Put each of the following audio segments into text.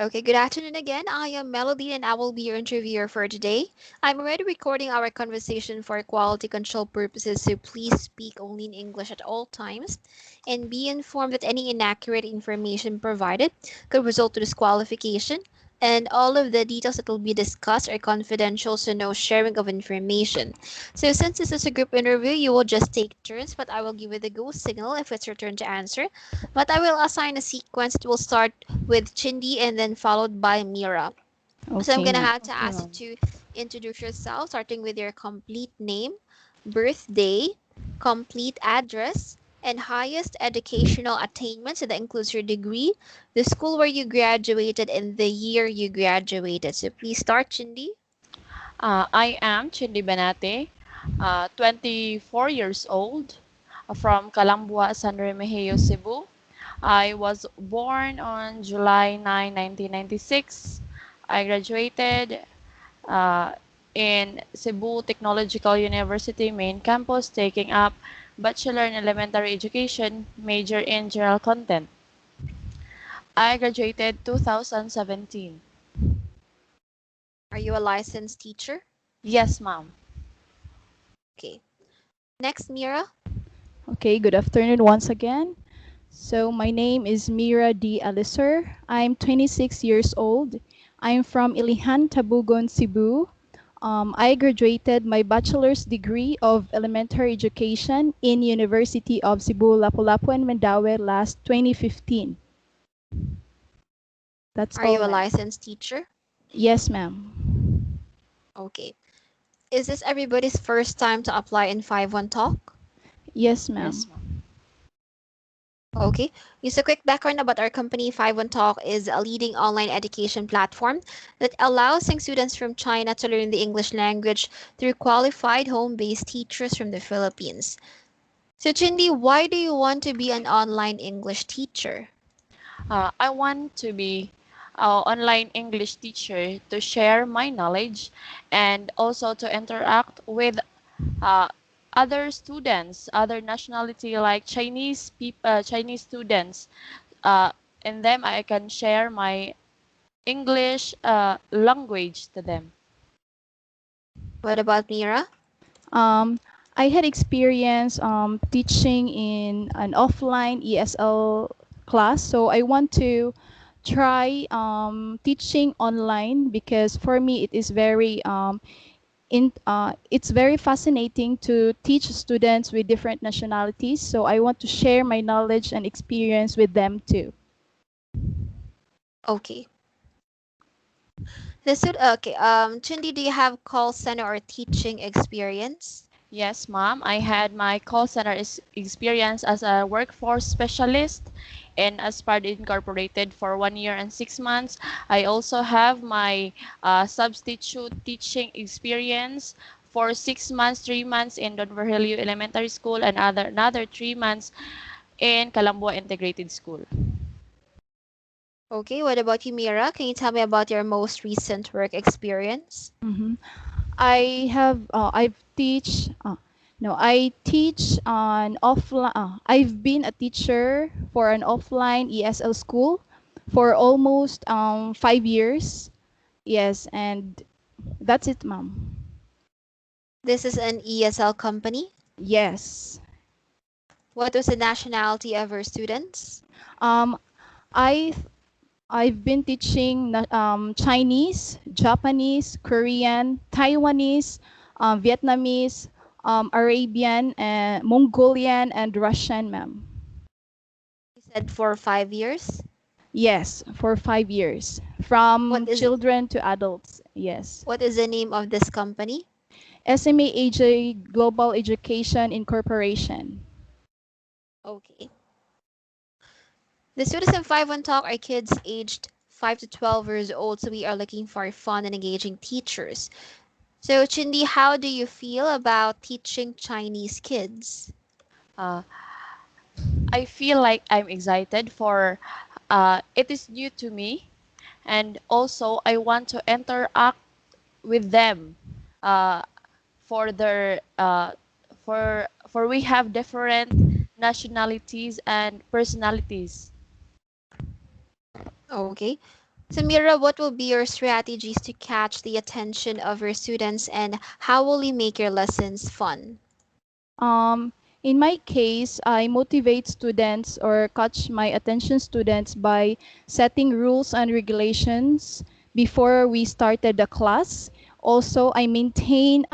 Okay, good afternoon again. I am Melody and I will be your interviewer for today. I'm already recording our conversation for quality control purposes, so please speak only in English at all times and be informed that any inaccurate information provided could result to disqualification. And all of the details that will be discussed are confidential, so no sharing of information. So, since this is a group interview, you will just take turns, but I will give you the go signal if it's your turn to answer. But I will assign a sequence. It will start with Chindi and then followed by Mira. So I'm Okay, gonna ma'am. have to Okay, ask you ma'am. to introduce yourself, starting with your complete name, birthday, complete address, and highest educational attainment. So that includes your degree, the school where you graduated, and the year you graduated. So please start, Chindi. I am Chindi Benate, 24 years old, from Calambua, San Remigio, Cebu. I was born on July 9, 1996. I graduated uh, in Cebu Technological University main campus, taking up Bachelor in Elementary Education, major in General Content. I graduated 2017. Are you a licensed teacher? Yes, ma'am. Okay. Next, Mira. Okay, good afternoon once again. So my name is Mira D. Alisur. I'm 26 years old. I'm from Ilihan, Tabugon, Cebu. I graduated my bachelor's degree of elementary education in University of Cebu, Lapu-Lapu and Mandaue last 2015. That's Are all, you a ma'am. licensed teacher? Yes, ma'am. Okay. Is this everybody's first time to apply in 5-1 Talk? Yes, Yes, ma'am. ma'am. Okay, just a quick background about our company. 51 Talk is a leading online education platform that allows young students from China to learn the English language through qualified home-based teachers from the Philippines. So, Chindi, why do you want to be an online English teacher? I want to be an online English teacher to share my knowledge and also to interact with uh, other students, other nationality like Chinese students. Uh, and them I can share my English language to them. What about Mira? Um, I had experience teaching in an offline ESL class, so I want to try teaching online because for me it is very it's very fascinating to teach students with different nationalities. So I want to share my knowledge and experience with them too. Okay. Chindi, do you have call center or teaching experience? Yes, ma'am. I had my call center experience as a workforce specialist in Aspard Incorporated for 1 year and 6 months. I also have my substitute teaching experience for 6 months, 3 months in Don Virgilio Elementary School and another 3 months in Calambua Integrated School. Okay, what about you, Mira? Can you tell me about your most recent work experience? Mhm. I have I've teach no I teach on offline. I've been a teacher for an offline ESL school for almost 5 years. Yes, and that's it, ma'am. This is an ESL company. Yes. What was the nationality of your students? Um, I I've been teaching Chinese, Japanese, Korean, Taiwanese, Vietnamese, Arabian, and Mongolian, and Russian, ma'am. You said for 5 years. Yes, for 5 years, What from is children to adults. Yes. what is the name of this company? SMA AJ Global Education Incorporation. Okay. The students in 5-1 Talk are kids aged 5 to 12 years old, so we are looking for fun and engaging teachers. So, Chindi, how do you feel about teaching Chinese kids? Uh, I feel like I'm excited for it is new to me, and also I want to interact with them uh, for their for we have different nationalities and personalities. Okay. So Mira, what will be your strategies to catch the attention of your students and how will you make your lessons fun? Um, in my case, I motivate students or catch my attention students by setting rules and regulations before we started the class. Also, I maintain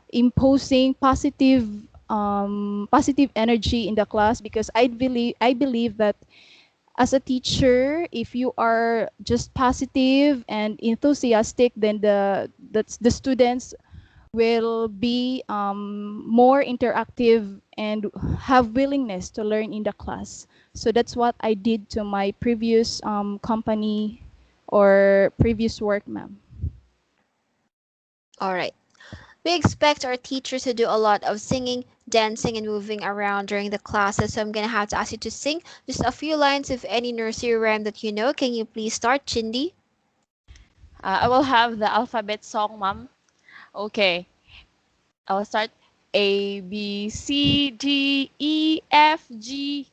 imposing positive energy in the class because I believe that as a teacher, if you are just positive and enthusiastic, then the students will be more interactive and have willingness to learn in the class. So that's what I did to my previous company or previous work, ma'am. All right. We expect our teachers to do a lot of singing, dancing, and moving around during the classes, so I'm gonna have to ask you to sing just a few lines of any nursery rhyme that you know. Can you please start, Chindi? I will have the alphabet song, ma'am. Okay, I'll start. A B C D E F G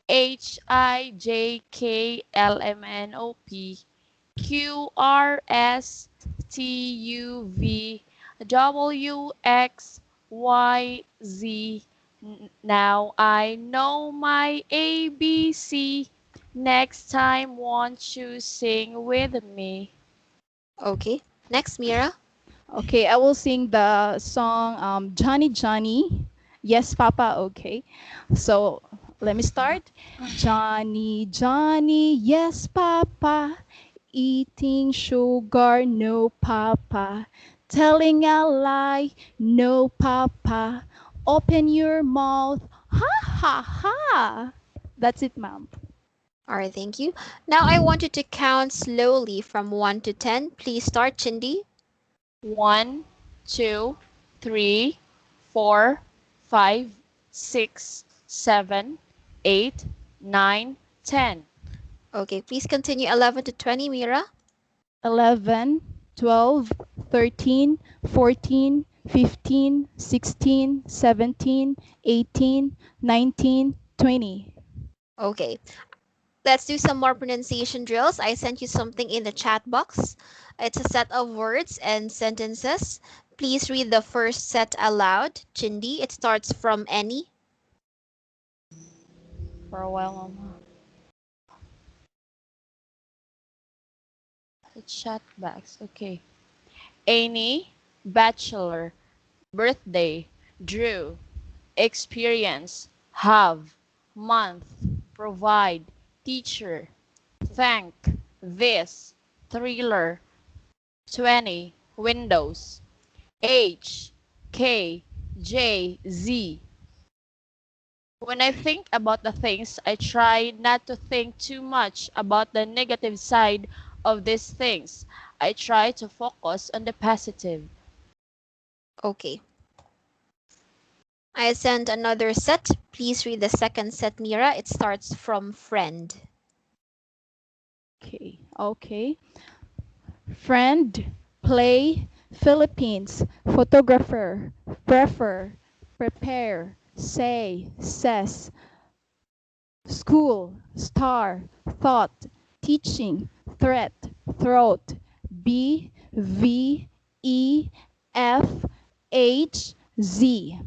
H I J K L M N O P Q R S T U V W X Y Z. Now I know my ABC. Next time, won't you sing with me? Okay. Next, Mira. Okay, I will sing the song Johnny Johnny. Yes, Papa. Okay. So let me start. Johnny Johnny, yes, Papa. Eating sugar, no, Papa. Telling a lie, no, Papa. Open your mouth. Ha ha ha. That's it, ma'am. All right, thank you. Now I want you to count slowly from 1 to 10. Please start, Chindi. 1, 2, 3, 4, 5, 6, 7, 8, 9, 10. Okay, please continue 11 to 20, Mira. 11, 12, 13, 14, 15, 16, 17, 18, 19, 20. Okay, let's do some more pronunciation drills. I sent you something in the chat box. It's a set of words and sentences. Please read the first set aloud. Chindi, it starts from any. For a while, mama. The chat box. Okay. Any, bachelor, birthday, drew, experience, have, month, provide, teacher, thank, this, thriller, 20, windows, H, K, J, Z. When I think about the things, I try not to think too much about the negative side of these things. I try to focus on the positive. Okay. I sent another set. Please read the second set, Mira. It starts from friend. Okay, okay. Friend, play, Philippines, photographer, prefer, prepare, say, says, school, star, thought, teaching, threat, throat, B, V, E, F, H, Z.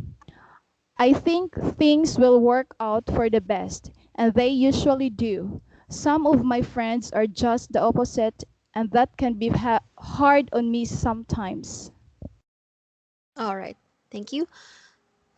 I think things will work out for the best, and they usually do. Some of my friends are just the opposite, and that can be hard on me sometimes. All right. Thank you.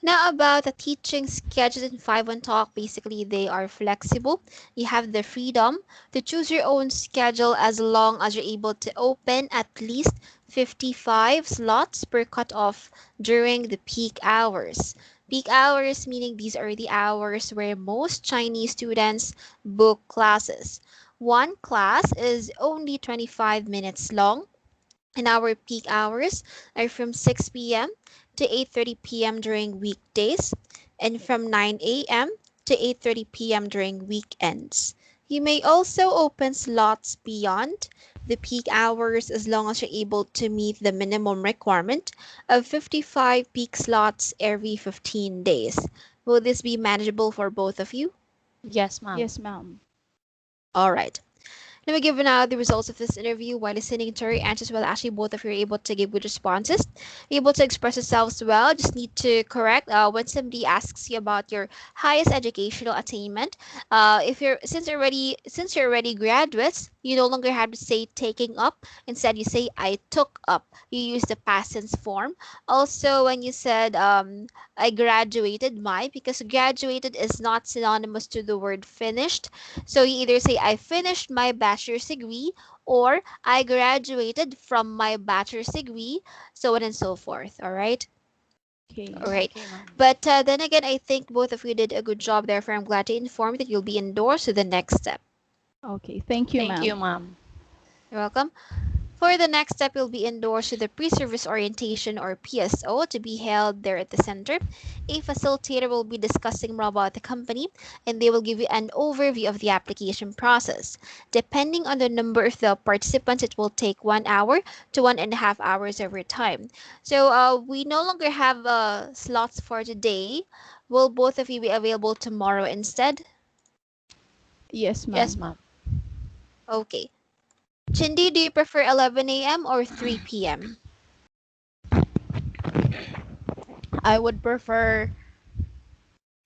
Now about the teaching schedules in 5 on Talk, basically they are flexible. You have the freedom to choose your own schedule as long as you're able to open at least 55 slots per cutoff during the peak hours. Peak hours meaning these are the hours where most Chinese students book classes. One class is only 25 minutes long and our peak hours are from 6 p.m. to 8:30 p.m. during weekdays and from 9 a.m. to 8:30 p.m. during weekends. You may also open slots beyond the peak hours as long as you're able to meet the minimum requirement of 55 peak slots every 15 days. Will this be manageable for both of you? Yes, ma'am. Yes, ma'am. All right. Let me give you now the results of this interview. While listening to her answers well, actually both of you are able to give good responses, able to express yourselves well. Just need to correct when somebody asks you about your highest educational attainment. If you're since you're already graduates, you no longer have to say taking up. Instead, you say I took up. You use the past tense form. Also, when you said I graduated my, because graduated is not synonymous to the word finished. So you either say I finished my bachelor's degree or I graduated from my bachelor's degree, so on and so forth. All right. Okay. All right. Okay, ma'am. But then again, I think both of you did a good job. Therefore, I'm glad to inform you that you'll be endorsed to the next step. Okay. Thank you, Thank you, ma'am. ma'am. You're welcome. For the next step, you'll be endorsed to the pre-service orientation or PSO to be held there at the center. A facilitator will be discussing more about the company and they will give you an overview of the application process. Depending on the number of the participants, it will take 1 hour to 1.5 hours of your time. So we no longer have slots for today. Will both of you be available tomorrow instead? Yes, Yes, ma'am. ma'am. Okay. Chindi, do you prefer 11 a.m. or 3 p.m.? I would prefer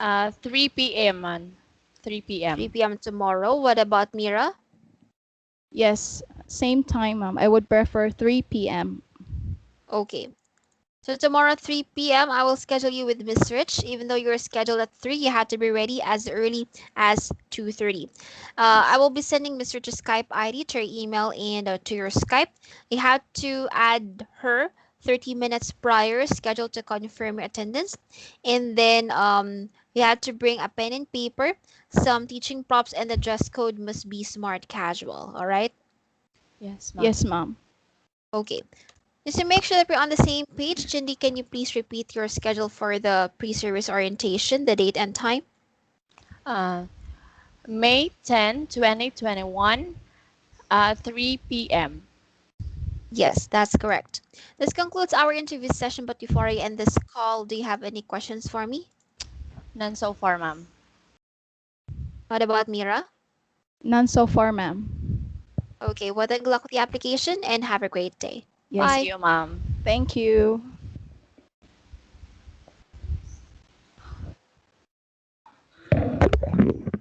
3 p.m. man. 3 p.m. 3 p.m. tomorrow. What about Mira? Yes, same time, ma'am. I would prefer 3 p.m. Okay. So tomorrow 3 p.m. I will schedule you with Miss Rich. Even though you're scheduled at 3, you have to be ready as early as 2:30. I will be sending Miss Rich's Skype ID to your email and to your Skype. You have to add her 30 minutes prior scheduled to confirm your attendance. And then you have to bring a pen and paper, some teaching props, and the dress code must be smart casual. All right? Yes, ma'am. Yes, ma'am. Okay. Just to make sure that we're on the same page, Jindy, can you please repeat your schedule for the pre-service orientation, the date and time? Uh, May 10, 2021, 3 p.m. Yes, that's correct. This concludes our interview session, but before I end this call, do you have any questions for me? None so far, ma'am. What about Mira? None so far, ma'am. Okay, well then good luck with the application and have a great day. Yes. Thank Bye. you, ma'am. Thank you.